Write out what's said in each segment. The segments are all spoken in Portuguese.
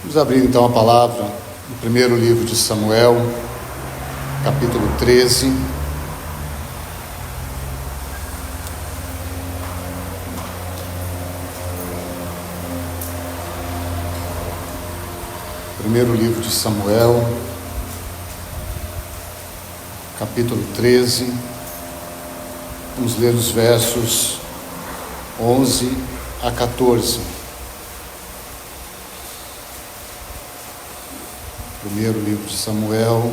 Vamos abrir então a palavra no primeiro livro de Samuel, capítulo 13. Primeiro livro de Samuel, capítulo 13. Vamos ler os versos 11 a 14. Primeiro livro de Samuel,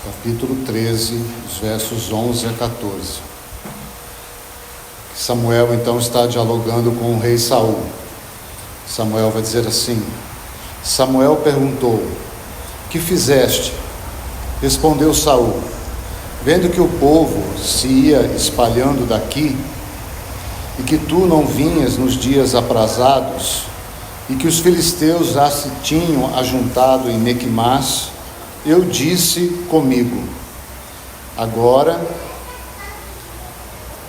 capítulo 13, os versos 11 a 14. Samuel então está dialogando com o rei Saul. Samuel vai dizer assim: Samuel perguntou: que fizeste? Respondeu Saul: vendo que o povo se ia espalhando daqui, e que tu não vinhas nos dias aprazados, e que os filisteus já se tinham ajuntado em Miquimás, eu disse comigo: agora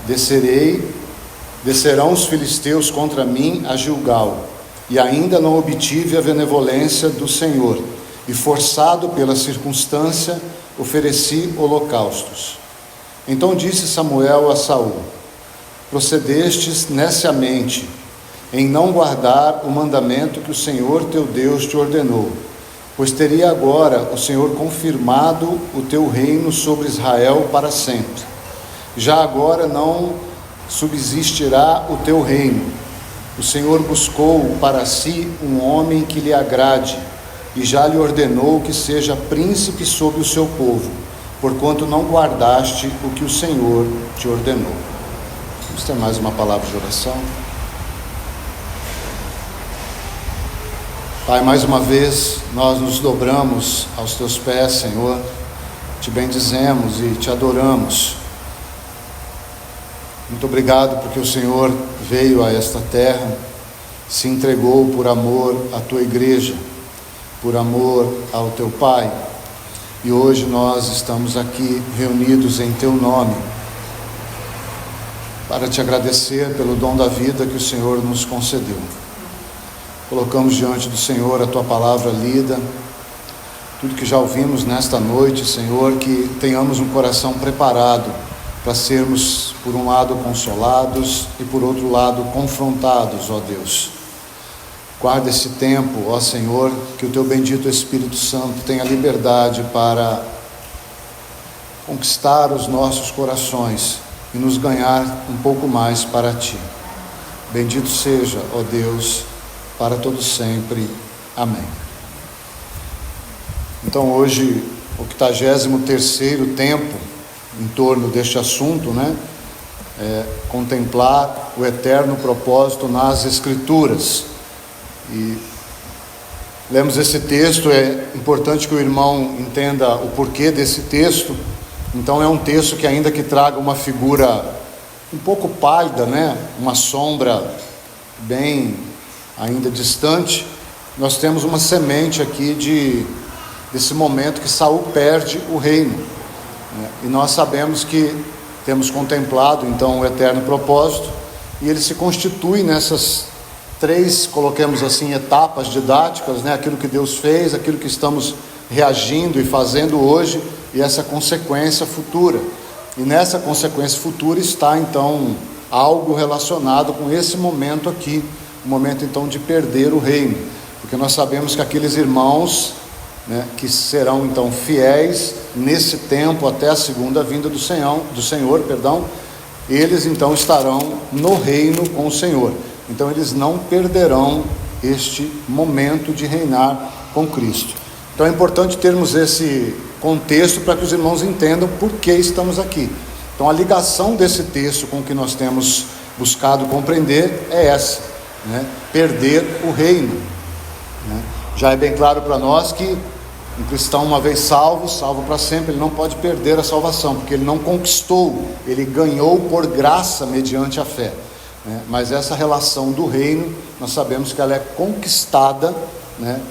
descerão os filisteus contra mim a Gilgal, e ainda não obtive a benevolência do Senhor, e forçado pela circunstância, ofereci holocaustos. Então disse Samuel a Saul: procedestes neciamente em não guardar o mandamento que o Senhor teu Deus te ordenou, pois teria agora o Senhor confirmado o teu reino sobre Israel para sempre. Já agora não subsistirá o teu reino. O Senhor buscou para si um homem que lhe agrade, e já lhe ordenou que seja príncipe sobre o seu povo, porquanto não guardaste o que o Senhor te ordenou. Vamos ter mais uma palavra de oração. Pai, mais uma vez nós nos dobramos aos teus pés, Senhor, te bendizemos e te adoramos. Muito obrigado porque o Senhor veio a esta terra, se entregou por amor à tua igreja, por amor ao teu Pai, e hoje nós estamos aqui reunidos em teu nome, para te agradecer pelo dom da vida que o Senhor nos concedeu. Colocamos diante do Senhor a tua palavra lida, tudo que já ouvimos nesta noite, Senhor, que tenhamos um coração preparado para sermos, por um lado, consolados e por outro lado, confrontados, ó Deus. Guarda esse tempo, ó Senhor, que o teu bendito Espírito Santo tenha liberdade para conquistar os nossos corações e nos ganhar um pouco mais para ti. Bendito seja, ó Deus, para todo sempre. Amém. Então hoje, o 83º tempo em torno deste assunto, é contemplar o eterno propósito nas Escrituras. E lemos esse texto, é importante que o irmão entenda o porquê desse texto. Então é um texto que, ainda que traga uma figura um pouco pálida, uma sombra bem ainda distante, nós temos uma semente aqui desse momento que Saul perde o reino, e nós sabemos que temos contemplado então o eterno propósito, e ele se constitui nessas três, coloquemos assim, etapas didáticas, aquilo que Deus fez, aquilo que estamos reagindo e fazendo hoje, e essa consequência futura. E nessa consequência futura está então algo relacionado com esse momento aqui, o momento então de perder o reino, porque nós sabemos que aqueles irmãos, que serão então fiéis nesse tempo até a segunda vinda do Senhor, eles então estarão no reino com o Senhor. Então eles não perderão este momento de reinar com Cristo. Então é importante termos esse contexto para que os irmãos entendam por que estamos aqui. Então a ligação desse texto com o que nós temos buscado compreender é essa, perder o reino. Já é bem claro para nós que um cristão, uma vez salvo para sempre, ele não pode perder a salvação, porque ele não conquistou, ele ganhou por graça mediante a fé. Mas essa relação do reino, nós sabemos que ela é conquistada,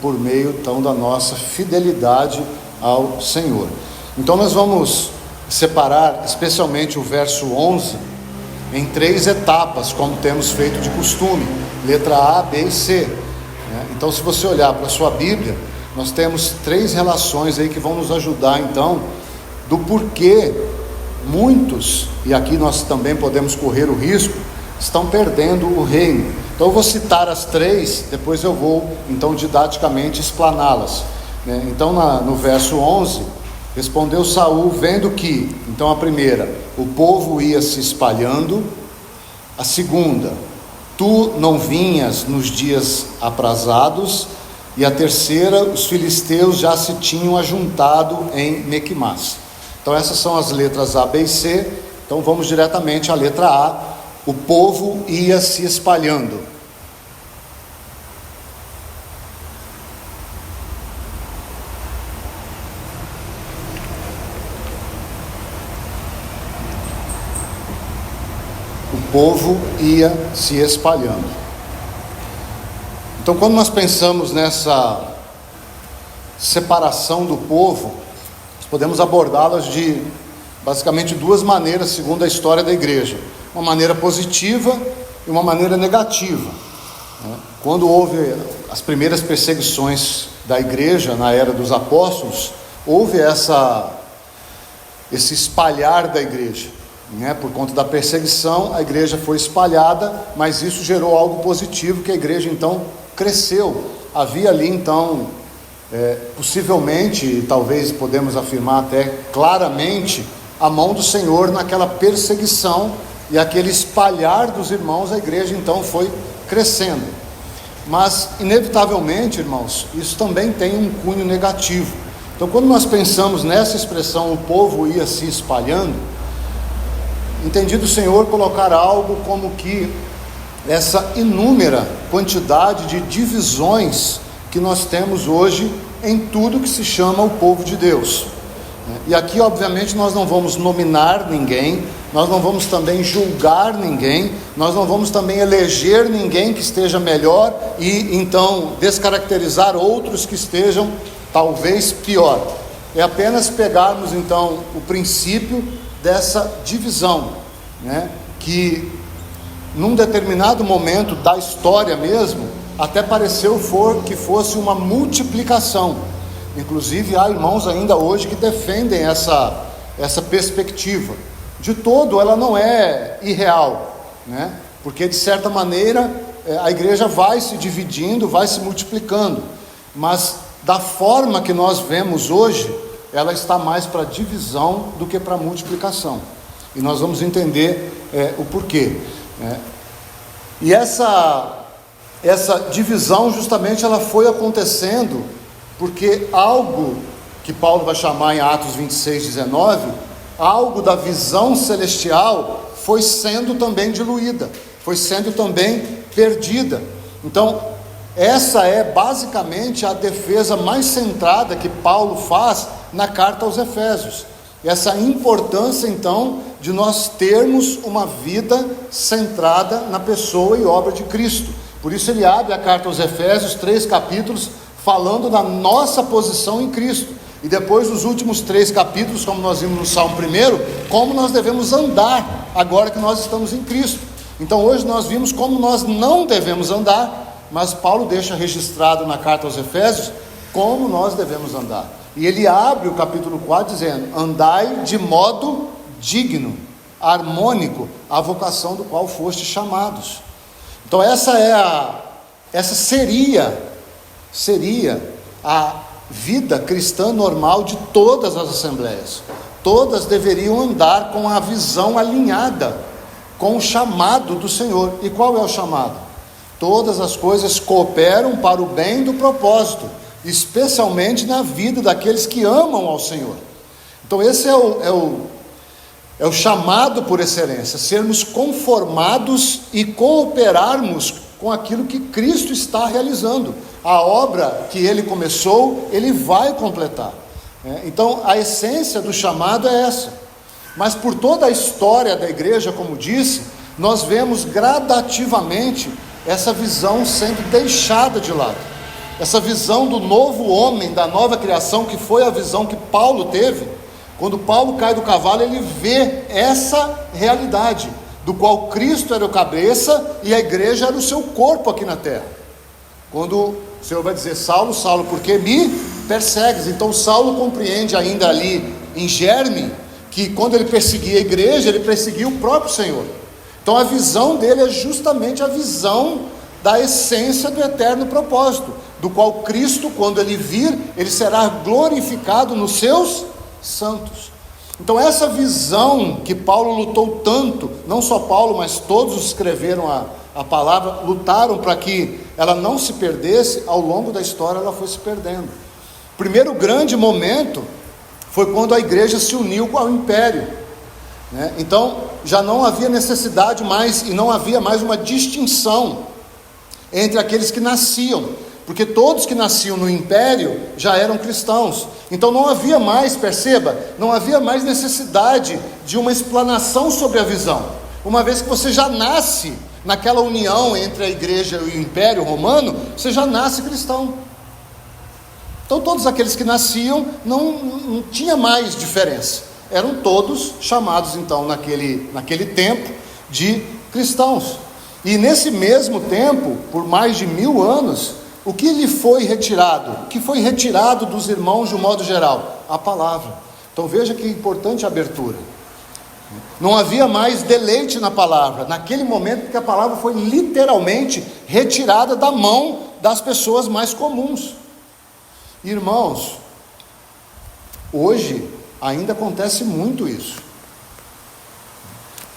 por meio então da nossa fidelidade ao Senhor. Então nós vamos separar especialmente o verso 11 em 3 etapas, como temos feito de costume: letra A, B e C. Então, se você olhar para a sua Bíblia, nós temos 3 relações aí que vão nos ajudar, então, do porquê muitos, e aqui nós também podemos correr o risco, estão perdendo o reino. Então eu vou citar as 3, depois eu vou então didaticamente explaná-las, né? Então no verso 11, respondeu Saul, vendo que, então a primeira, o povo ia se espalhando; a segunda, tu não vinhas nos dias aprazados; e a terceira, os filisteus já se tinham ajuntado em Mequimás. Então essas são as letras A, B e C. Então vamos diretamente à letra A. O povo ia se espalhando. O povo ia se espalhando. Então, quando nós pensamos nessa separação do povo, nós podemos abordá-las de basicamente 2 maneiras, segundo a história da igreja: uma maneira positiva e uma maneira negativa. Quando houve as primeiras perseguições da igreja na era dos apóstolos, houve esse espalhar da igreja, por conta da perseguição, a igreja foi espalhada, mas isso gerou algo positivo, que a igreja então cresceu. Havia ali então, possivelmente, talvez podemos afirmar até claramente, a mão do Senhor naquela perseguição e aquele espalhar dos irmãos. A igreja então foi crescendo. Mas inevitavelmente, irmãos, isso também tem um cunho negativo. Então, quando nós pensamos nessa expressão, o povo ia se espalhando, entendi do Senhor colocar algo como que essa inúmera quantidade de divisões que nós temos hoje em tudo que se chama o povo de Deus. E aqui, obviamente, nós não vamos nominar ninguém, nós não vamos também julgar ninguém, nós não vamos também eleger ninguém que esteja melhor e então descaracterizar outros que estejam talvez pior. É apenas pegarmos então o princípio dessa divisão, que num determinado momento da história mesmo, até pareceu que fosse uma multiplicação. Inclusive há irmãos ainda hoje que defendem essa perspectiva. De todo ela não é irreal, porque de certa maneira a igreja vai se dividindo, vai se multiplicando, mas da forma que nós vemos hoje, ela está mais para divisão do que para multiplicação, e nós vamos entender o porquê. E essa divisão justamente ela foi acontecendo porque algo que Paulo vai chamar em Atos 26:19, algo da visão celestial foi sendo também diluída, foi sendo também perdida. Então essa é basicamente a defesa mais centrada que Paulo faz na carta aos Efésios. Essa importância então de nós termos uma vida centrada na pessoa e obra de Cristo. Por isso ele abre a carta aos Efésios, 3 capítulos, falando da nossa posição em Cristo. E depois os últimos 3 capítulos, como nós vimos no Salmo 1, como nós devemos andar agora que nós estamos em Cristo. Então hoje nós vimos como nós não devemos andar, mas Paulo deixa registrado na carta aos Efésios como nós devemos andar. E ele abre o capítulo 4 dizendo: andai de modo digno, harmônico, à vocação do qual foste chamados. Então essa seria a vida cristã normal de todas as assembleias. Todas deveriam andar com a visão alinhada com o chamado do Senhor. E qual é o chamado? Todas as coisas cooperam para o bem do propósito, especialmente na vida daqueles que amam ao Senhor. Então esse é o chamado por excelência, sermos conformados e cooperarmos com aquilo que Cristo está realizando. A obra que Ele começou, Ele vai completar. Então a essência do chamado é essa. Mas por toda a história da igreja, como disse, nós vemos gradativamente essa visão sendo deixada de lado. Essa visão do novo homem, da nova criação, que foi a visão que Paulo teve. Quando Paulo cai do cavalo, ele vê essa realidade, do qual Cristo era o cabeça e a igreja era o seu corpo aqui na terra. Quando o Senhor vai dizer: Saulo, Saulo, por que me persegues? Então Saulo compreende ainda ali em germe que quando ele perseguia a igreja, ele perseguia o próprio Senhor. Então a visão dele é justamente a visão da essência do eterno propósito, do qual Cristo, quando ele vir, ele será glorificado nos seus santos. Então essa visão que Paulo lutou tanto, não só Paulo, mas todos os que escreveram a palavra, lutaram para que ela não se perdesse. Ao longo da história ela foi se perdendo. O primeiro grande momento foi quando a igreja se uniu ao império, né? Então já não havia necessidade mais, e não havia mais uma distinção entre aqueles que nasciam, porque todos que nasciam no império já eram cristãos. Então não havia mais, perceba, não havia mais necessidade de uma explanação sobre a visão, uma vez que você já nasce naquela união entre a igreja e o império romano, você já nasce cristão. Então todos aqueles que nasciam, não tinha mais diferença, eram todos chamados então naquele tempo de cristãos. E nesse mesmo tempo, por mais de 1000 anos, o que lhe foi retirado? O que foi retirado dos irmãos de um modo geral? A palavra. Então veja que importante a abertura. Não havia mais deleite na palavra, naquele momento que a palavra foi literalmente retirada da mão das pessoas mais comuns. Irmãos, hoje ainda acontece muito isso.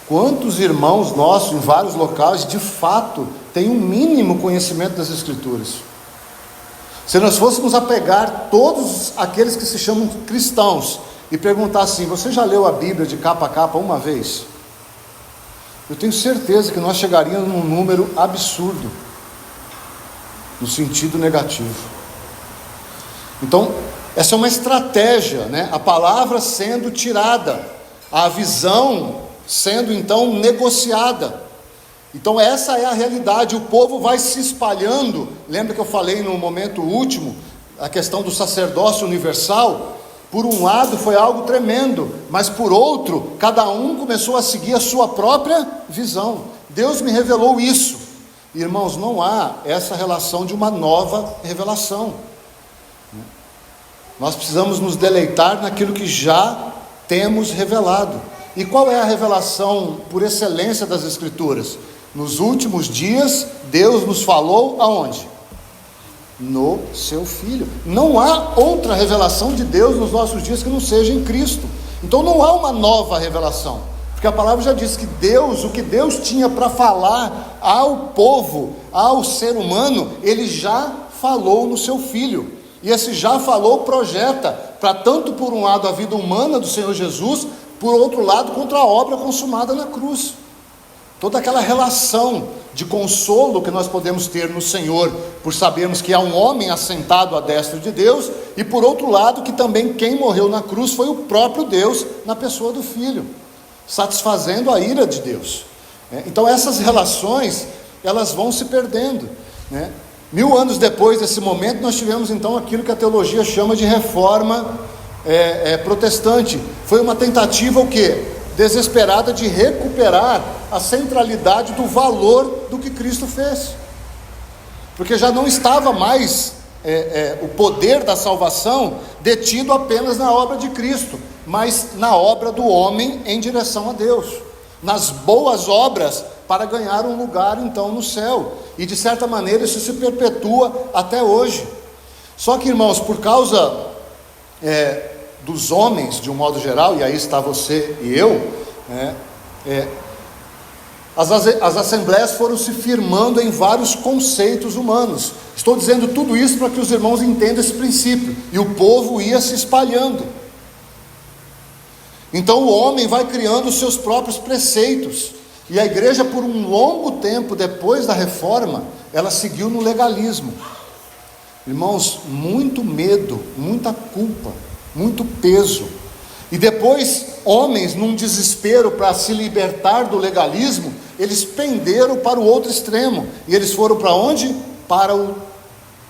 Quantos irmãos nossos em vários locais de fato têm um mínimo conhecimento das Escrituras? Se nós fôssemos a pegar todos aqueles que se chamam cristãos e perguntar assim: você já leu a Bíblia de capa a capa uma vez? Eu tenho certeza que nós chegaríamos num número absurdo, no sentido negativo. Então, essa é uma estratégia, né? A palavra sendo tirada, a visão sendo então negociada. Então essa é a realidade. O povo vai se espalhando. Lembra que eu falei no momento último a questão do sacerdócio universal? Por um lado foi algo tremendo, mas por outro, cada um começou a seguir a sua própria visão. Deus me revelou isso. Irmãos, não há essa relação de uma nova revelação. Nós precisamos nos deleitar naquilo que já temos revelado. E qual é a revelação por excelência das Escrituras? Nos últimos dias, Deus nos falou aonde? No seu Filho. Não há outra revelação de Deus nos nossos dias que não seja em Cristo. Então não há uma nova revelação, porque a palavra já diz que Deus, o que Deus tinha para falar ao povo, ao ser humano, Ele já falou no seu Filho. E esse já falou projeta para tanto por um lado a vida humana do Senhor Jesus, por outro lado contra a obra consumada na cruz. Toda aquela relação de consolo que nós podemos ter no Senhor, por sabermos que há um homem assentado à destra de Deus, e por outro lado que também quem morreu na cruz foi o próprio Deus na pessoa do Filho, satisfazendo a ira de Deus. Então essas relações, elas vão se perdendo, né? 1000 anos depois desse momento, nós tivemos então aquilo que a teologia chama de reforma protestante. Foi uma tentativa o quê? Desesperada de recuperar a centralidade do valor do que Cristo fez, porque já não estava mais o poder da salvação detido apenas na obra de Cristo, mas na obra do homem em direção a Deus, nas boas obras para ganhar um lugar então no céu. E de certa maneira isso se perpetua até hoje. Só que, irmãos, por causa dos homens de um modo geral, e aí está você e eu, as assembleias foram se firmando em vários conceitos humanos. Estou dizendo tudo isso para que os irmãos entendam esse princípio. E o povo ia se espalhando. Então o homem vai criando os seus próprios preceitos. E a igreja, por um longo tempo depois da reforma, ela seguiu no legalismo. Irmãos, muito medo, muita culpa, muito peso. E depois, homens, num desespero para se libertar do legalismo, eles penderam para o outro extremo. E eles foram para onde? Para o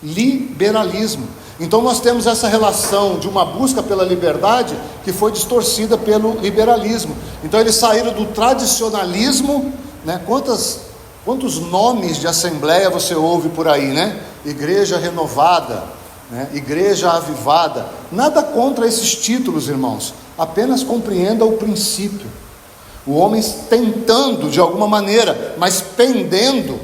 liberalismo. Então nós temos essa relação de uma busca pela liberdade que foi distorcida pelo liberalismo. Então eles saíram do tradicionalismo, né? Quantos nomes de assembleia você ouve por aí, né? igreja renovada, né? Igreja avivada. Nada contra esses títulos, irmãos, apenas compreenda o princípio. O homem tentando de alguma maneira, mas pendendo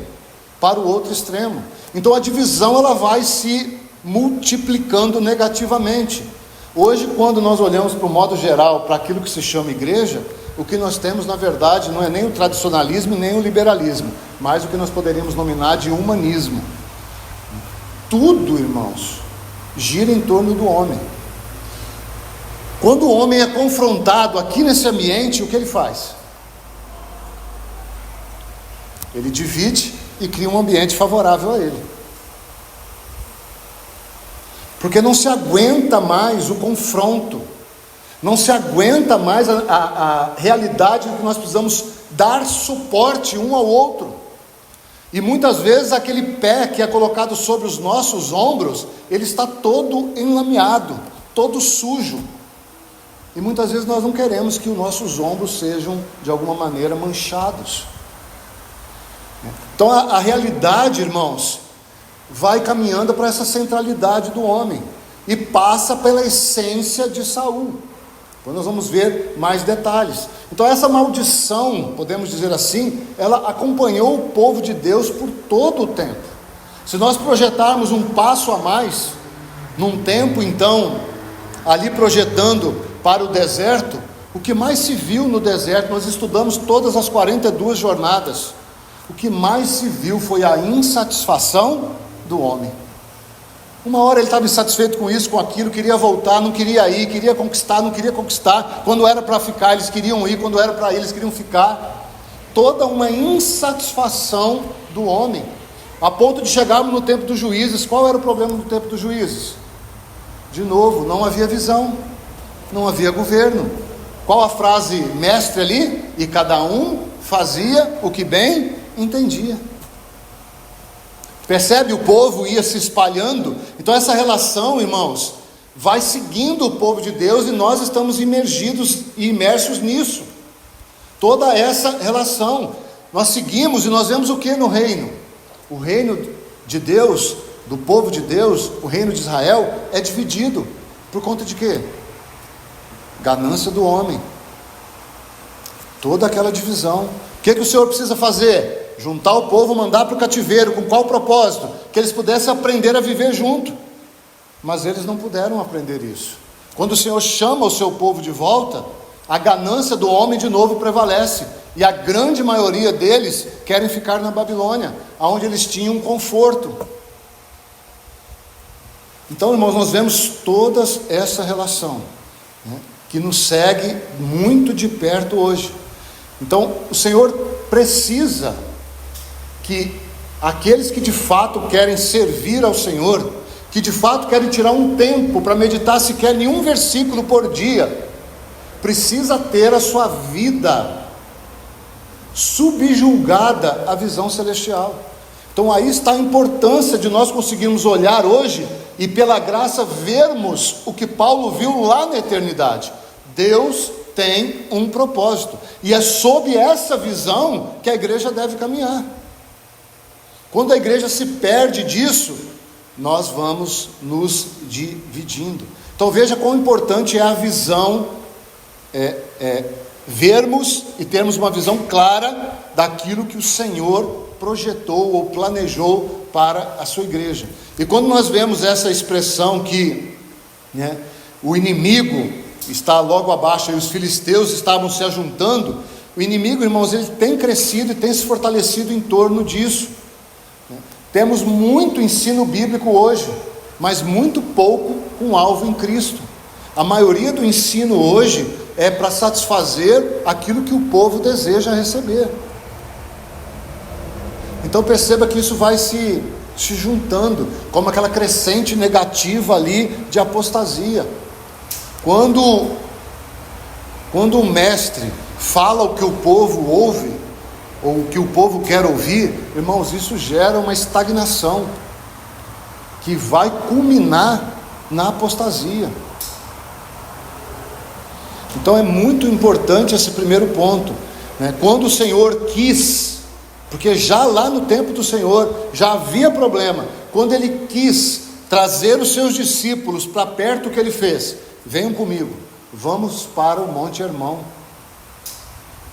para o outro extremo. Então a divisão ela vai se multiplicando negativamente. Hoje, quando nós olhamos para o modo geral, para aquilo que se chama igreja, o que nós temos na verdade não é nem o tradicionalismo nem o liberalismo, mas o que nós poderíamos nominar de humanismo. Tudo, irmãos, gira em torno do homem. Quando o homem é confrontado aqui nesse ambiente, o que ele faz? Ele divide e cria um ambiente favorável a ele. Porque não se aguenta mais o confronto, não se aguenta mais a realidade de que nós precisamos dar suporte um ao outro. E muitas vezes aquele pé que é colocado sobre os nossos ombros, ele está todo enlameado, todo sujo. E muitas vezes nós não queremos que os nossos ombros sejam de alguma maneira manchados. Então a realidade, irmãos, vai caminhando para essa centralidade do homem e passa pela essência de Saul. Então nós vamos ver mais detalhes. Então essa maldição, podemos dizer assim, ela acompanhou o povo de Deus por todo o tempo. Se nós projetarmos um passo a mais, num tempo então, ali projetando para o deserto, o que mais se viu no deserto, nós estudamos todas as 42 jornadas, o que mais se viu foi a insatisfação do homem. Uma hora ele estava insatisfeito com isso, com aquilo, queria voltar, não queria ir, queria conquistar, não queria conquistar. Quando era para ficar, eles queriam ir, quando era para ir, eles queriam ficar. Toda uma insatisfação do homem, a ponto de chegarmos no tempo dos juízes. Qual era o problema do tempo dos juízes? De novo, não havia visão, não havia governo. Qual a frase mestre ali? E cada um fazia o que bem entendia. Percebe? O povo ia se espalhando. Então essa relação, irmãos, vai seguindo o povo de Deus, e nós estamos imergidos e imersos nisso. Toda essa relação, nós seguimos, e nós vemos o que no reino? O reino de Deus, do povo de Deus, o reino de Israel, é dividido. Por conta de quê? Ganância do homem. Toda aquela divisão. O que o Senhor precisa fazer? Juntar o povo, mandar para o cativeiro. Com qual propósito? Que eles pudessem aprender a viver junto. Mas eles não puderam aprender isso. Quando o Senhor chama o seu povo de volta, a ganância do homem de novo prevalece, e a grande maioria deles querem ficar na Babilônia, onde eles tinham conforto. Então, irmãos, nós vemos toda essa relação, né, que nos segue muito de perto hoje. Então o Senhor precisa que aqueles que de fato querem servir ao Senhor, que de fato querem tirar um tempo para meditar sequer em um versículo por dia, precisa ter a sua vida subjugada à visão celestial. Então aí está a importância de nós conseguirmos olhar hoje e pela graça vermos o que Paulo viu lá na eternidade. Deus tem um propósito, e é sob essa visão que a igreja deve caminhar. Quando a igreja se perde disso, nós vamos nos dividindo. Então veja quão importante é a visão, vermos e termos uma visão clara daquilo que o Senhor projetou ou planejou para a sua igreja. E quando nós vemos essa expressão que, né, o inimigo está logo abaixo, e os filisteus estavam se ajuntando, o inimigo, irmãos, ele tem crescido e tem se fortalecido em torno disso. Temos muito ensino bíblico hoje, mas muito pouco com alvo em Cristo. A maioria do ensino hoje é para satisfazer aquilo que o povo deseja receber. Então perceba que isso vai se juntando, como aquela crescente negativa ali de apostasia. Quando o mestre fala o que o povo ouve, ou o que o povo quer ouvir, irmãos, isso gera uma estagnação, que vai culminar na apostasia. Então é muito importante esse primeiro ponto, né? Quando o Senhor quis, porque já lá no tempo do Senhor já havia problema, quando ele quis trazer os seus discípulos para perto, o que ele fez? Venham comigo, vamos para o Monte Hermão,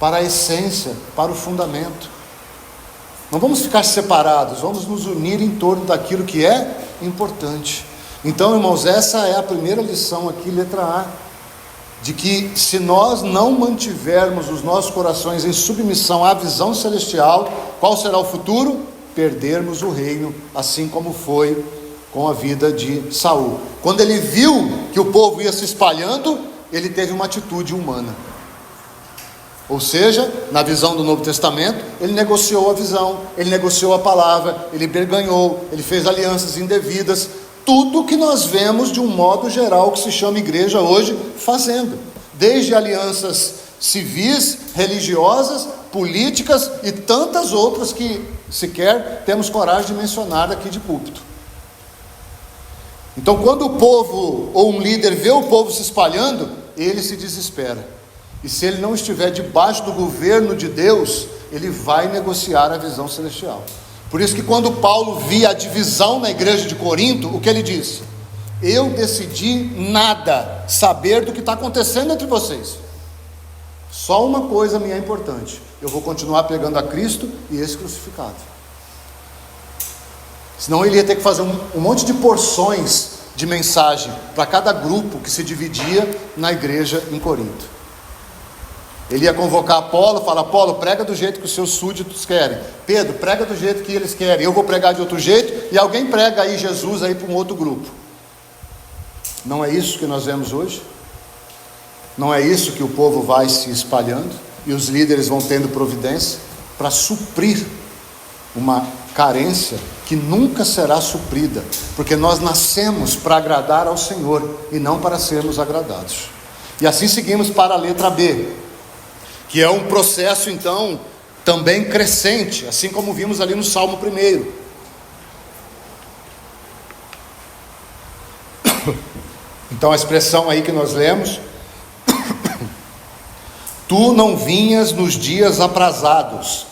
para a essência, para o fundamento. Não vamos ficar separados, vamos nos unir em torno daquilo que é importante. Então, irmãos, essa é a primeira lição aqui, letra A, de que se nós não mantivermos os nossos corações em submissão à visão celestial, qual será o futuro? Perdermos o reino, assim como foi com a vida de Saul. Quando ele viu que o povo ia se espalhando, ele teve uma atitude humana. Ou seja, na visão do Novo Testamento, ele negociou a visão, ele negociou a palavra, ele barganhou, ele fez alianças indevidas. Tudo que nós vemos de um modo geral que se chama igreja hoje fazendo, desde alianças civis, religiosas, políticas e tantas outras que sequer temos coragem de mencionar aqui de púlpito. Então, quando o povo ou um líder vê o povo se espalhando, ele se desespera, e se ele não estiver debaixo do governo de Deus, ele vai negociar a visão celestial. Por isso que quando Paulo via a divisão na igreja de Corinto, o que ele disse? Eu decidi nada saber do que está acontecendo entre vocês. Só uma coisa me é importante: eu vou continuar pregando a Cristo e esse crucificado. Senão ele ia ter que fazer um monte de porções de mensagem para cada grupo que se dividia na igreja em Corinto. Ele ia convocar Apolo, fala: Apolo, prega do jeito que os seus súditos querem. Pedro, prega do jeito que eles querem. Eu vou pregar de outro jeito, e alguém prega aí Jesus aí para um outro grupo. Não é isso que nós vemos hoje? Não é isso que o povo vai se espalhando, e os líderes vão tendo providência para suprir uma carência que nunca será suprida, porque nós nascemos para agradar ao Senhor, e não para sermos agradados. E assim seguimos para a letra B, que é um processo então também crescente, assim como vimos ali no Salmo 1. Então a expressão aí que nós lemos: tu não vinhas nos dias aprazados.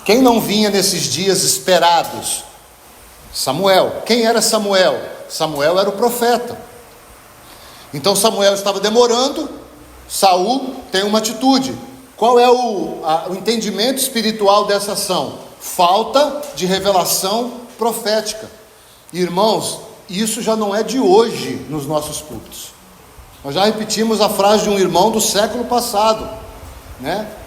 Quem não vinha nesses dias esperados? Samuel. Quem era Samuel? Samuel era o profeta. Então Samuel estava demorando, Saul tem uma atitude. Qual é o entendimento espiritual dessa ação? Falta de revelação profética. Irmãos, isso já não é de hoje nos nossos cultos. Nós já repetimos a frase de um irmão do século passado,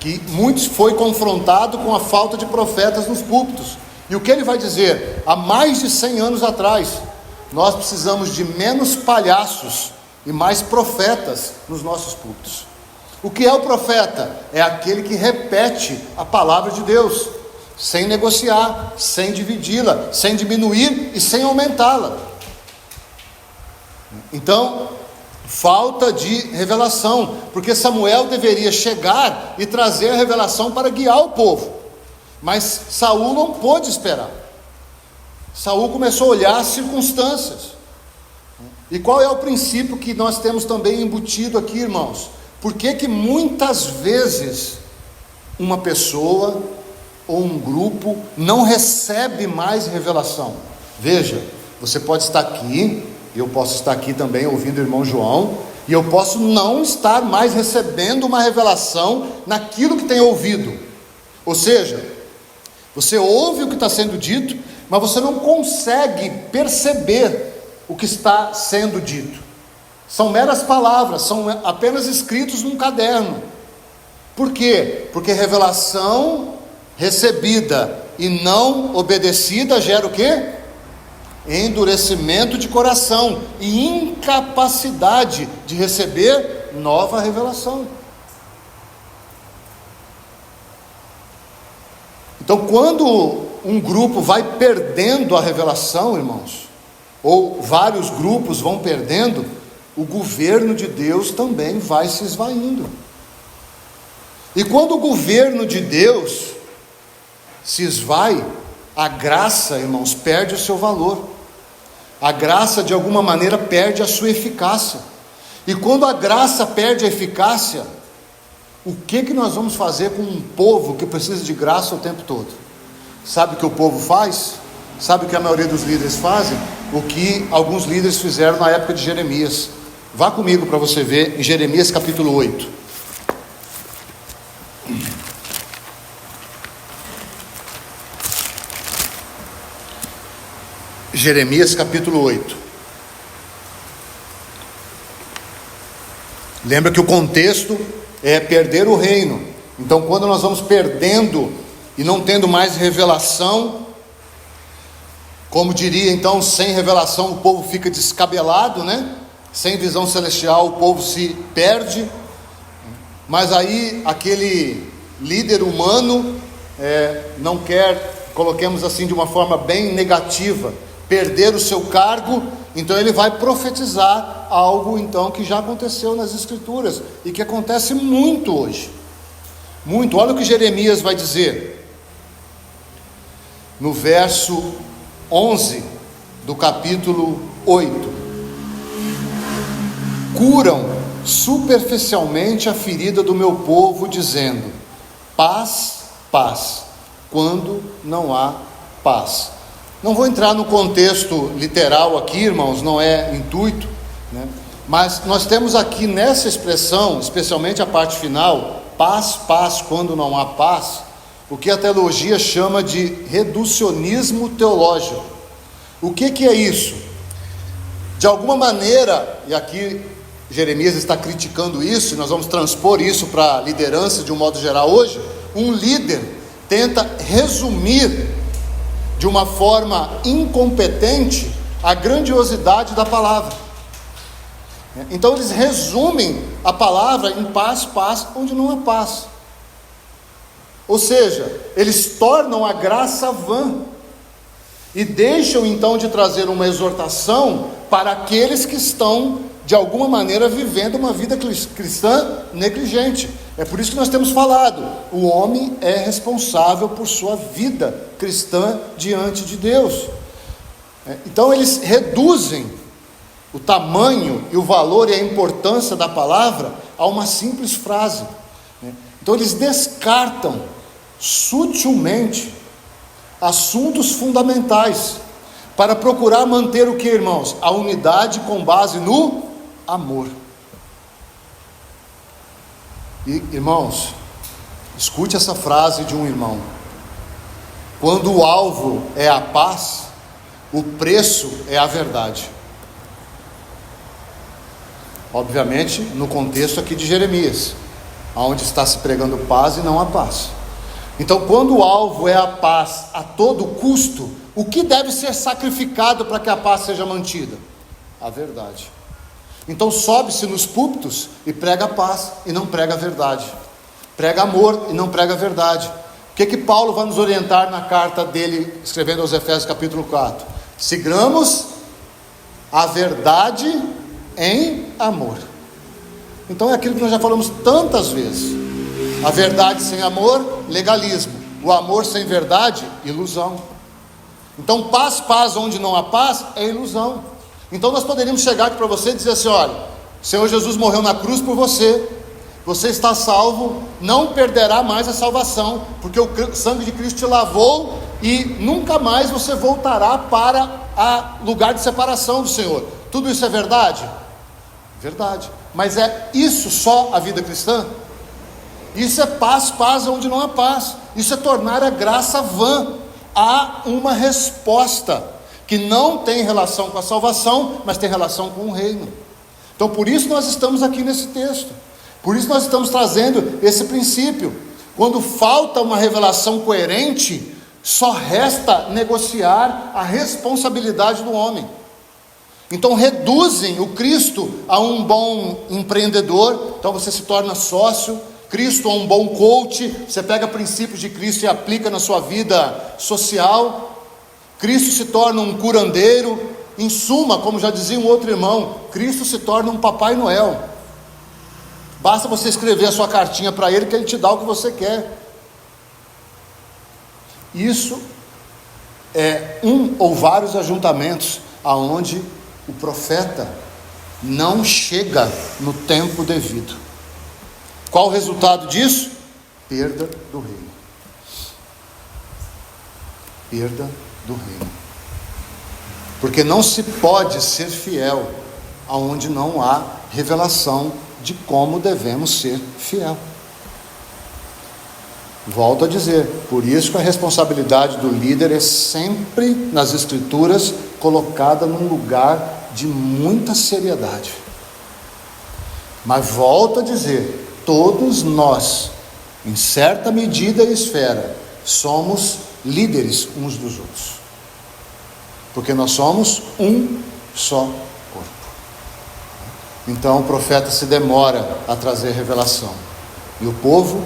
que muitos foi confrontado com a falta de profetas nos púlpitos. E o que ele vai dizer? Há mais de 100 anos atrás, nós precisamos de menos palhaços e mais profetas nos nossos púlpitos. O que é o profeta? É aquele que repete a palavra de Deus, sem negociar, sem dividi-la, sem diminuir e sem aumentá-la. Então, falta de revelação, porque Samuel deveria chegar e trazer a revelação para guiar o povo, mas Saul não pôde esperar. Saul começou a olhar as circunstâncias. E qual é o princípio que nós temos também embutido aqui, irmãos? Por que muitas vezes uma pessoa ou um grupo não recebe mais revelação? Veja, você pode estar aqui, eu posso estar aqui também ouvindo o irmão João, e eu posso não estar mais recebendo uma revelação naquilo que tem ouvido. Ou seja, você ouve o que está sendo dito, mas você não consegue perceber o que está sendo dito. São meras palavras, são apenas escritos num caderno. Por quê? Porque revelação recebida e não obedecida gera o quê? Endurecimento de coração e incapacidade de receber nova revelação. Então, quando um grupo vai perdendo a revelação, irmãos, ou vários grupos vão perdendo, o governo de Deus também vai se esvaindo. E quando o governo de Deus se esvai, a graça, irmãos, perde o seu valor. A graça, de alguma maneira, perde a sua eficácia. E quando a graça perde a eficácia, o que nós vamos fazer com um povo que precisa de graça o tempo todo? Sabe o que o povo faz? Sabe o que a maioria dos líderes fazem? O que alguns líderes fizeram na época de Jeremias. Vá comigo para você ver em Jeremias capítulo 8. Jeremias capítulo 8. Lembra que o contexto é perder o reino. Então, quando nós vamos perdendo e não tendo mais revelação, como diria então, sem revelação o povo fica descabelado, né? Sem visão celestial o povo se perde. Mas aí aquele líder humano não quer, coloquemos assim de uma forma bem negativa, perder o seu cargo. Então ele vai profetizar algo então que já aconteceu nas escrituras e que acontece muito hoje, muito. Olha o que Jeremias vai dizer no verso 11 do capítulo 8: curam superficialmente a ferida do meu povo, dizendo: paz, paz, quando não há paz. Não vou entrar no contexto literal aqui, irmãos, não é intuito, né? Mas nós temos aqui nessa expressão, especialmente a parte final, paz, paz, quando não há paz, o que a teologia chama de reducionismo teológico. O que é isso? De alguma maneira, e aqui Jeremias está criticando isso, e nós vamos transpor isso para a liderança de um modo geral hoje, um líder tenta resumir de uma forma incompetente a grandiosidade da palavra. Então eles resumem a palavra em paz, paz, onde não há paz. Ou seja, eles tornam a graça vã e deixam então de trazer uma exortação para aqueles que estão de alguma maneira vivendo uma vida cristã negligente. É por isso que nós temos falado, o homem é responsável por sua vida cristã diante de Deus. Então eles reduzem o tamanho e o valor e a importância da palavra a uma simples frase. Então eles descartam sutilmente assuntos fundamentais para procurar manter o que, irmãos? A unidade com base no amor. E, irmãos, escute essa frase de um irmão: quando o alvo é a paz, o preço é a verdade. Obviamente no contexto aqui de Jeremias, onde está se pregando paz e não a paz. Então, quando o alvo é a paz a todo custo, o que deve ser sacrificado para que a paz seja mantida? A verdade. Então sobe-se nos púlpitos e prega a paz e não prega a verdade, prega amor e não prega a verdade. O que Paulo vai nos orientar na carta dele, escrevendo aos Efésios capítulo 4? Sigamos a verdade em amor. Então é aquilo que nós já falamos tantas vezes: a verdade sem amor, legalismo; o amor sem verdade, ilusão. Então paz, paz onde não há paz, é ilusão. Então nós poderíamos chegar aqui para você e dizer assim: olha, o Senhor Jesus morreu na cruz por você, você está salvo, não perderá mais a salvação, porque o sangue de Cristo te lavou e nunca mais você voltará para o lugar de separação do Senhor. Tudo isso é verdade? Verdade. Mas é isso só a vida cristã? Isso é paz, paz onde não há paz. Isso é tornar a graça vã. Há uma resposta que não tem relação com a salvação, mas tem relação com o reino. Então por isso nós estamos aqui nesse texto, por isso nós estamos trazendo esse princípio. Quando falta uma revelação coerente, só resta negociar a responsabilidade do homem. Então reduzem o Cristo a um bom empreendedor, então você se torna sócio. Cristo a um bom coach, você pega princípios de Cristo e aplica na sua vida social. Cristo se torna um curandeiro. Em suma, como já dizia um outro irmão, Cristo se torna um Papai Noel. Basta você escrever a sua cartinha para ele, que ele te dá o que você quer. Isso é um ou vários ajuntamentos aonde o profeta não chega no tempo devido. Qual o resultado disso? Perda do reino. perda do reino. Porque não se pode ser fiel aonde não há revelação de como devemos ser fiel. Volto a dizer, por isso que a responsabilidade do líder é sempre nas Escrituras colocada num lugar de muita seriedade. Mas volto a dizer, todos nós, em certa medida e esfera, somos líderes uns dos outros, porque nós somos um só corpo. Então o profeta se demora a trazer revelação, e o povo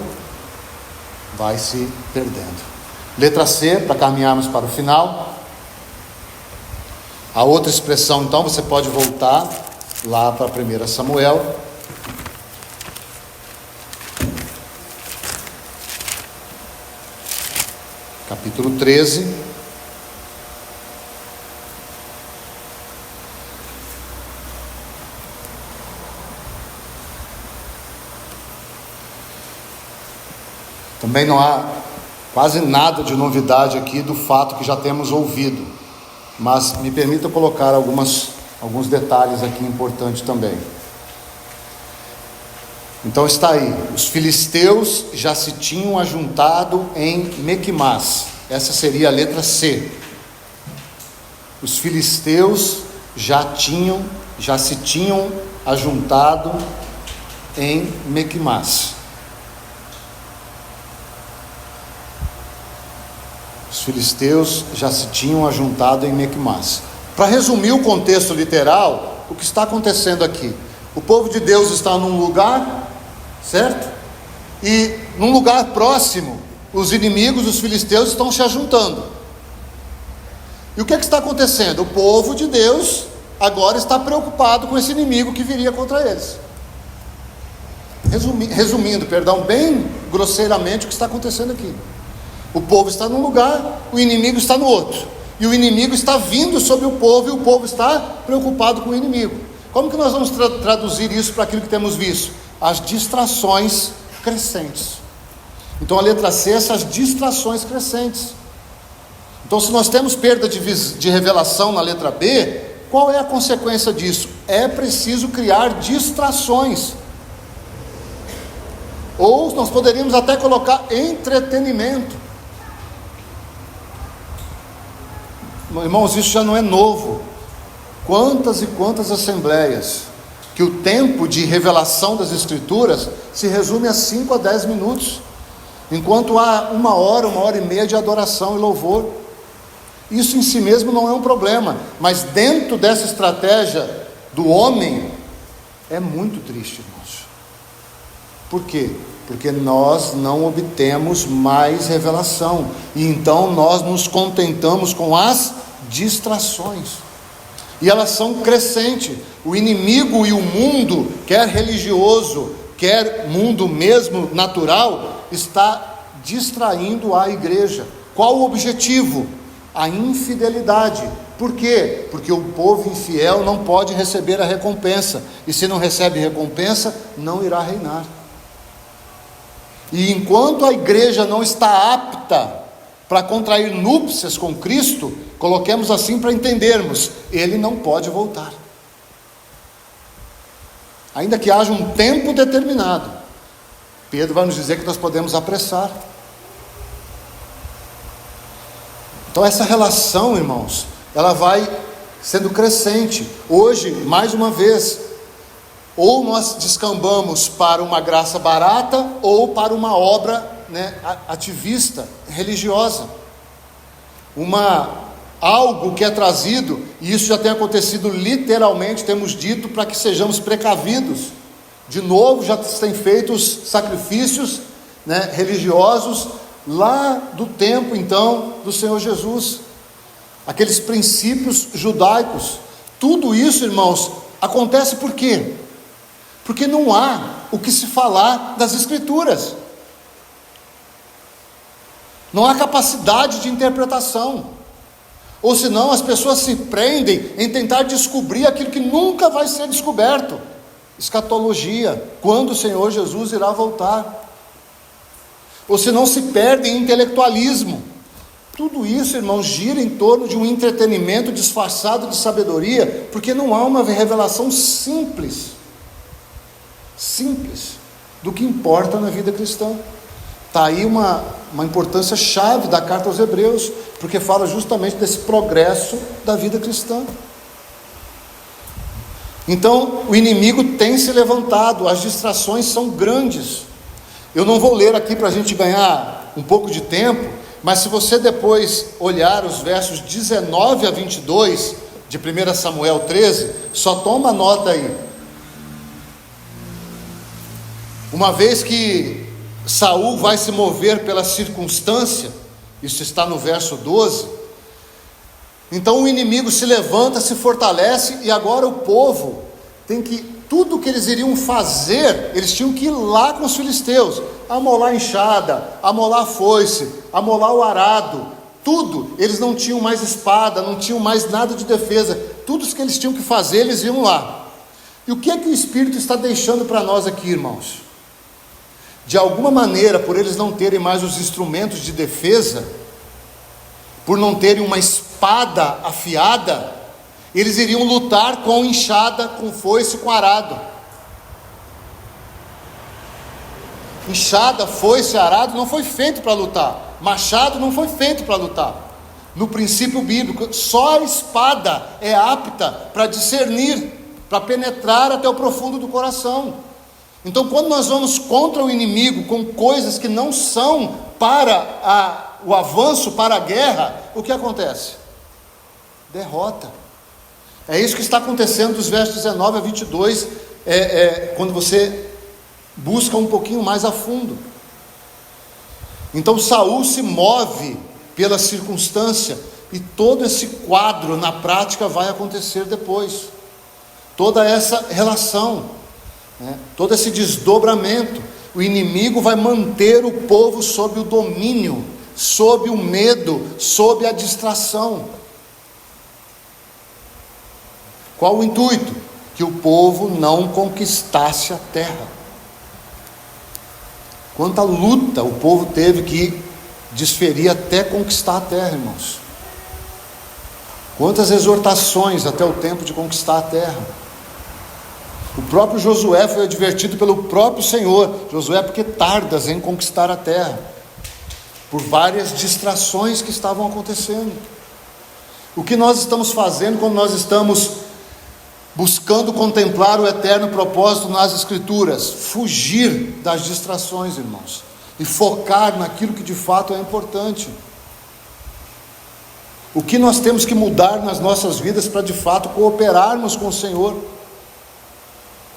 vai se perdendo. Letra C, para caminharmos para o final. A outra expressão, então, você pode voltar lá para 1 Samuel. Capítulo 13. Também não há quase nada de novidade aqui do fato que já temos ouvido, mas me permita colocar alguns detalhes aqui importantes também. Então está aí, os filisteus já se tinham ajuntado em Mequimás. Essa seria a letra C. Os filisteus já se tinham ajuntado em Mequimás. Os filisteus já se tinham ajuntado em Mequimás. Para resumir o contexto literal, o que está acontecendo aqui? O povo de Deus está num lugar, certo? E num lugar próximo, os inimigos, os filisteus, estão se ajuntando. E o que está acontecendo? O povo de Deus agora está preocupado com esse inimigo que viria contra eles. Resumindo, bem grosseiramente o que está acontecendo aqui. O povo está num lugar, o inimigo está no outro. E o inimigo está vindo sobre o povo, e o povo está preocupado com o inimigo. Como que nós vamos traduzir isso para aquilo que temos visto? As distrações crescentes. Então a letra C, essas distrações crescentes. Então, se nós temos perda de revelação na letra B, qual é a consequência disso? É preciso criar distrações. Ou nós poderíamos até colocar entretenimento. Irmãos, isso já não é novo. Quantas e quantas assembleias que o tempo de revelação das Escrituras se resume a 5 a 10 minutos, enquanto há 1 hora e meia de adoração e louvor. Isso em si mesmo não é um problema, mas dentro dessa estratégia do homem, é muito triste, irmãos. Por quê? Porque nós não obtemos mais revelação, e então nós nos contentamos com as distrações, e elas são crescentes. O inimigo e o mundo, quer religioso, quer mundo mesmo natural, está distraindo a igreja. Qual o objetivo? A infidelidade. Por quê? Porque o povo infiel não pode receber a recompensa, e se não recebe recompensa, não irá reinar. E enquanto a igreja não está apta para contrair núpcias com Cristo, coloquemos assim para entendermos, ele não pode voltar, ainda que haja um tempo determinado. Pedro vai nos dizer que nós podemos apressar. Então essa relação, irmãos, ela vai sendo crescente. Hoje, mais uma vez, ou nós descambamos para uma graça barata, ou para uma obra, ativista, religiosa. Algo que é trazido, e isso já tem acontecido literalmente, temos dito para que sejamos precavidos. De novo, já se tem feito os sacrifícios religiosos, lá do tempo então do Senhor Jesus. Aqueles princípios judaicos. Tudo isso, irmãos, acontece por quê? Porque não há o que se falar das Escrituras. Não há capacidade de interpretação. Ou senão as pessoas se prendem em tentar descobrir aquilo que nunca vai ser descoberto. Escatologia, quando o Senhor Jesus irá voltar. Ou senão se perdem em intelectualismo. Tudo isso, irmãos, gira em torno de um entretenimento disfarçado de sabedoria, porque não há uma revelação simples do que importa na vida cristã. Está aí uma importância chave da carta aos Hebreus, porque fala justamente desse progresso da vida cristã. Então, o inimigo tem se levantado, as distrações são grandes. Eu não vou ler aqui para a gente ganhar um pouco de tempo, mas se você depois olhar os versos 19 a 22 de 1 Samuel 13, só toma nota aí. Uma vez que Saul vai se mover pela circunstância, isso está no verso 12, então o inimigo se levanta, se fortalece, e agora o povo tem que, tudo que eles iriam fazer, eles tinham que ir lá com os filisteus, amolar a enxada, amolar a foice, amolar o arado, tudo. Eles não tinham mais espada, não tinham mais nada de defesa, tudo que eles tinham que fazer, eles iam lá. E o que é que o Espírito está deixando para nós aqui, irmãos? De alguma maneira, por eles não terem mais os instrumentos de defesa, por não terem uma espada afiada, eles iriam lutar com enxada, com foice, com arado. Enxada, foice, arado não foi feito para lutar. Machado não foi feito para lutar. No princípio bíblico, só a espada é apta para discernir, para penetrar até o profundo do coração. Então, quando nós vamos contra o inimigo com coisas que não são para o avanço, para a guerra, o que acontece? Derrota. É isso que está acontecendo dos versos 19 a 22, quando você busca um pouquinho mais a fundo. Então Saul se move pela circunstância, e todo esse quadro na prática vai acontecer depois. Toda essa relação, todo esse desdobramento, o inimigo vai manter o povo sob o domínio, sob o medo, sob a distração. Qual o intuito? Que o povo não conquistasse a terra. Quanta luta o povo teve que desferir até conquistar a terra, irmãos. Quantas exortações até o tempo de conquistar a terra. O próprio Josué foi advertido pelo próprio Senhor: Josué, porque tardas em conquistar a terra, por várias distrações que estavam acontecendo. O que nós estamos fazendo quando nós estamos buscando contemplar o eterno propósito nas Escrituras? Fugir das distrações, irmãos, e focar naquilo que de fato é importante. O que nós temos que mudar nas nossas vidas para de fato cooperarmos com o Senhor?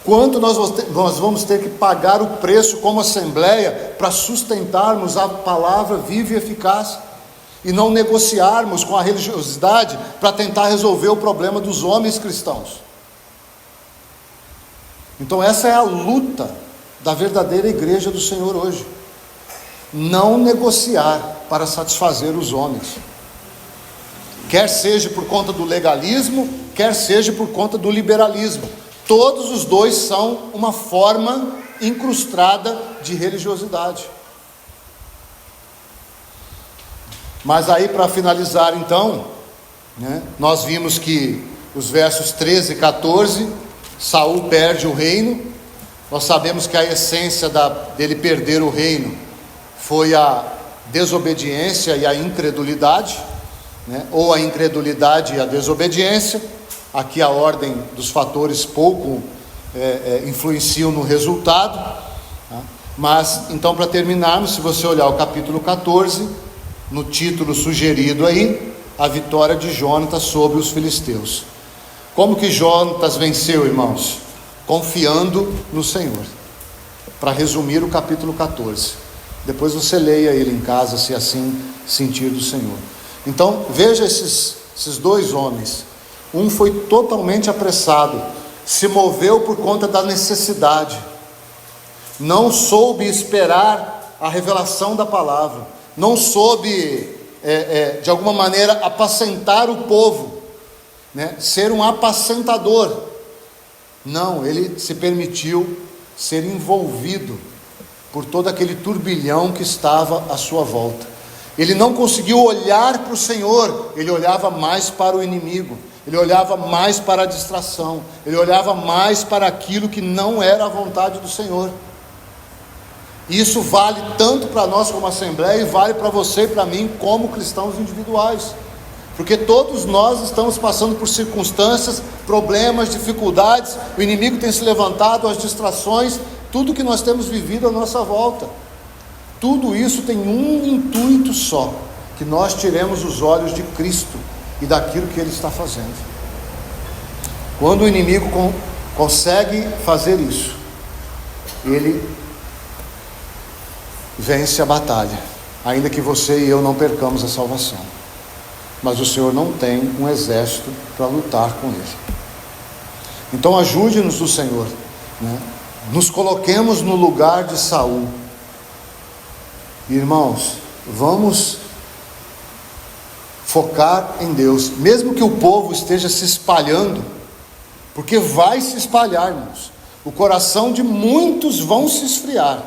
Quanto nós vamos ter que pagar o preço como assembleia para sustentarmos a palavra viva e eficaz, e não negociarmos com a religiosidade para tentar resolver o problema dos homens cristãos? Então essa é a luta da verdadeira igreja do Senhor hoje. Não negociar para satisfazer os homens, quer seja por conta do legalismo, quer seja por conta do liberalismo. Todos os dois são uma forma incrustada de religiosidade. Mas aí, para finalizar então, nós vimos que os versos 13 e 14, Saul perde o reino. Nós sabemos que a essência dele perder o reino foi a desobediência e a incredulidade, ou a incredulidade e a desobediência. Aqui a ordem dos fatores pouco influenciam no resultado, Mas então, para terminarmos, se você olhar o capítulo 14, no título sugerido aí, a vitória de Jonatas sobre os filisteus. Como que Jonatas venceu, irmãos? Confiando no Senhor. Para resumir o capítulo 14, depois você leia ele em casa, se assim sentir do Senhor. Então veja esses dois homens. Um foi totalmente apressado, se moveu por conta da necessidade, não soube esperar a revelação da palavra, não soube de alguma maneira apacentar o povo, ser um apacentador. Não, ele se permitiu ser envolvido por todo aquele turbilhão que estava à sua volta. Ele não conseguiu olhar para o Senhor, ele olhava mais para o inimigo, ele olhava mais para a distração, ele olhava mais para aquilo que não era a vontade do Senhor. E isso vale tanto para nós como Assembleia, e vale para você e para mim como cristãos individuais, porque todos nós estamos passando por circunstâncias, problemas, dificuldades, o inimigo tem se levantado, as distrações, tudo que nós temos vivido à nossa volta. Tudo isso tem um intuito só: que nós tiremos os olhos de Cristo e daquilo que Ele está fazendo. Quando o inimigo consegue fazer isso, ele vence a batalha, ainda que você e eu não percamos a salvação. Mas o Senhor não tem um exército para lutar com Ele. Então ajude-nos o Senhor, né? Nos coloquemos no lugar de Saul. Irmãos, vamos focar em Deus, mesmo que o povo esteja se espalhando, porque vai se espalhar, irmãos. O coração de muitos vão se esfriar,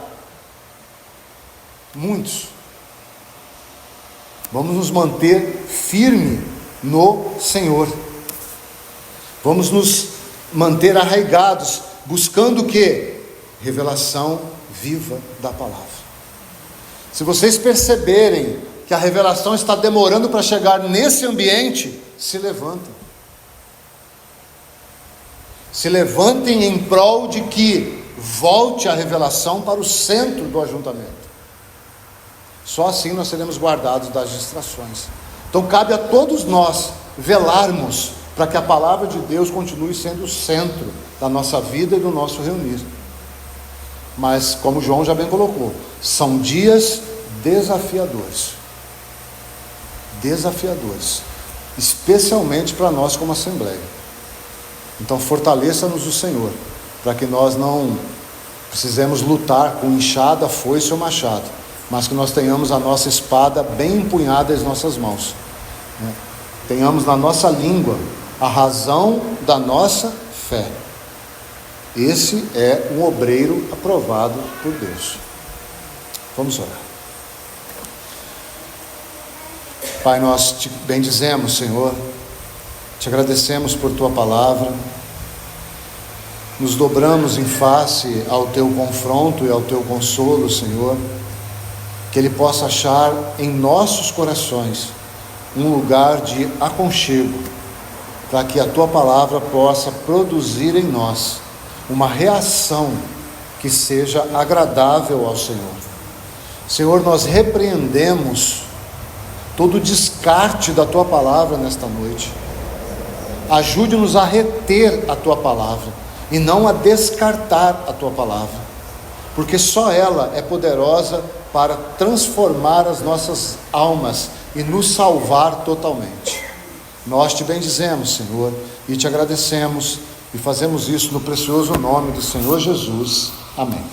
muitos. Vamos nos manter firme no Senhor, vamos nos manter arraigados, buscando o quê? Revelação viva da palavra. Se vocês perceberem que a revelação está demorando para chegar nesse ambiente, se levantem. Se levantem em prol de que volte a revelação para o centro do ajuntamento. Só assim nós seremos guardados das distrações. Então cabe a todos nós velarmos para que a palavra de Deus continue sendo o centro da nossa vida e do nosso reunir. Mas, como João já bem colocou, são dias desafiadores, especialmente para nós como Assembleia. Então fortaleça-nos o Senhor, para que nós não precisemos lutar com enxada, foice ou machado, mas que nós tenhamos a nossa espada bem empunhada em nossas mãos, né? Tenhamos na nossa língua a razão da nossa fé. Esse é um obreiro aprovado por Deus. Vamos orar. Pai, nós te bendizemos, Senhor, te agradecemos por tua palavra, nos dobramos em face ao teu confronto e ao teu consolo, Senhor, que ele possa achar em nossos corações um lugar de aconchego, para que a tua palavra possa produzir em nós uma reação que seja agradável ao Senhor. Senhor, nós repreendemos todo descarte da tua palavra nesta noite. Ajude-nos a reter a tua palavra e não a descartar a tua palavra, porque só ela é poderosa para transformar as nossas almas e nos salvar totalmente. Nós te bendizemos, Senhor, e te agradecemos, e fazemos isso no precioso nome do Senhor Jesus. Amém.